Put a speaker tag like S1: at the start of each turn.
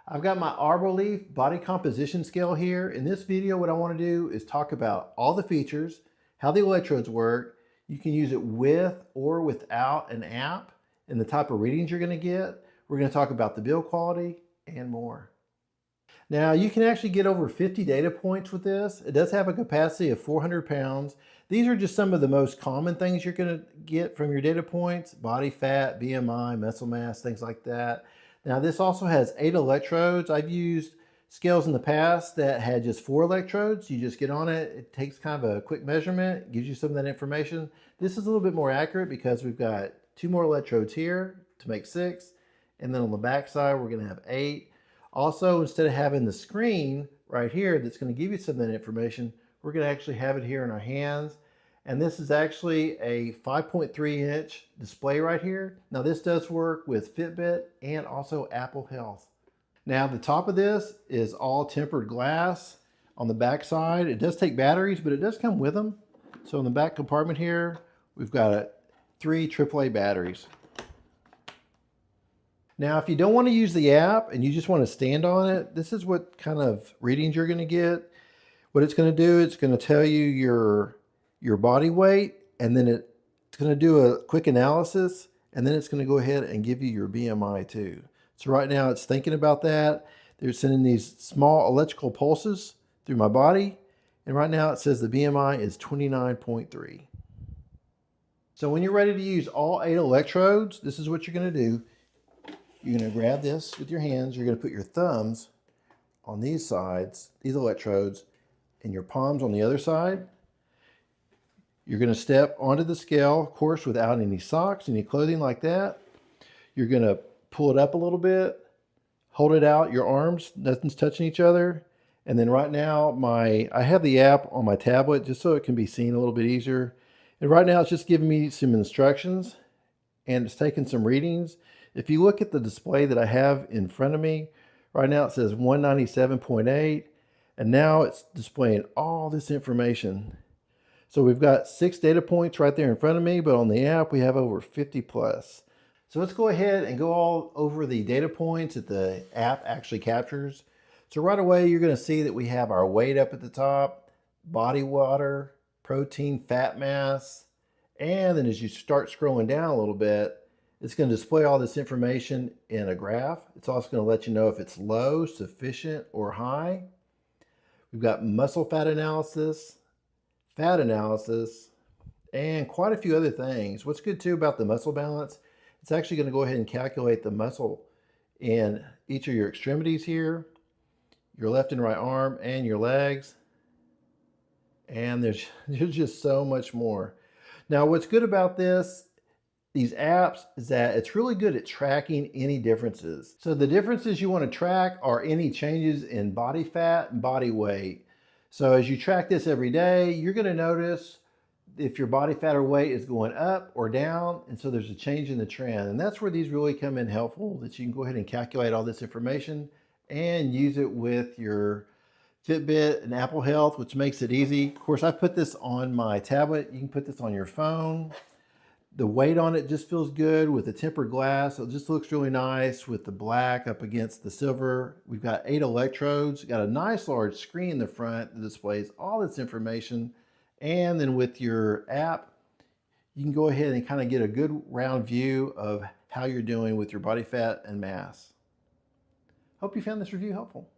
S1: I've got my arboleaf body composition scale here. In this video, what I want to do is talk about all the features, how the electrodes work. You can use it with or without an app, and the type of readings you're going to get. We're going to talk about the build quality and more. Now, you can actually get over 50 data points with this. It does have a capacity of 400 pounds. These are just some of the most common things you're going to get from your data points: body fat, BMI, muscle mass, things like that. Now, this also has 8 electrodes. I've used scales in the past that had just 4 electrodes. You just get on it, it takes kind of a quick measurement, gives you some of that information. This is a little bit more accurate because we've got 2 more electrodes here to make 6. And then on the back side, we're gonna have 8. Also, instead of having the screen right here that's gonna give you some of that information, we're gonna actually have it here in our hands. And this is actually a 5.3-inch display right here. Now, this does work with Fitbit and also Apple Health. Now, the top of this is all tempered glass. On the back side, it does take batteries, but it does come with them. So in the back compartment here, we've got 3 AAA batteries. Now, if you don't want to use the app and you just want to stand on it, this is what kind of readings you're going to get. What it's going to do, it's going to tell you your body weight, and then it's going to do a quick analysis, and then it's going to go ahead and give you your BMI too. So right now it's thinking about that. They're sending these small electrical pulses through my body, and right now it says the BMI is 29.3. So when you're ready to use all 8 electrodes, this is what you're going to do. You're going to grab this with your hands. You're going to put your thumbs on these sides, these electrodes, and your palms on the other side. You're going to step onto the scale, of course, without any socks, any clothing like that. You're going to pull it up a little bit, hold it out, your arms, nothing's touching each other. And then right now, I have the app on my tablet just so it can be seen a little bit easier. And right now it's just giving me some instructions and it's taking some readings. If you look at the display that I have in front of me, right now it says 197.8, and now it's displaying all this information. So we've got 6 data points right there in front of me, but on the app we have over 50 plus. So let's go ahead and go all over the data points that the app actually captures. So right away you're going to see that we have our weight up at the top, body water, protein, fat mass, and then as you start scrolling down a little bit, it's going to display all this information in a graph. It's also going to let you know if it's low, sufficient, or high. We've got muscle fat analysis, and quite a few other things. What's good too about the muscle balance, it's actually going to go ahead and calculate the muscle in each of your extremities here, your left and right arm, and your legs. And there's just so much more. Now, what's good about these apps is that it's really good at tracking any differences. So the differences you want to track are any changes in body fat and body weight. So as you track this every day, you're going to notice if your body fat or weight is going up or down, and so there's a change in the trend. And that's where these really come in helpful, that you can go ahead and calculate all this information and use it with your Fitbit and Apple Health, which makes it easy. Of course, I put this on my tablet. You can put this on your phone. The weight on it just feels good with the tempered glass. It just looks really nice with the black up against the silver. We've got 8 electrodes, got a nice large screen in the front that displays all this information. And then with your app, you can go ahead and kind of get a good round view of how you're doing with your body fat and mass. Hope you found this review helpful.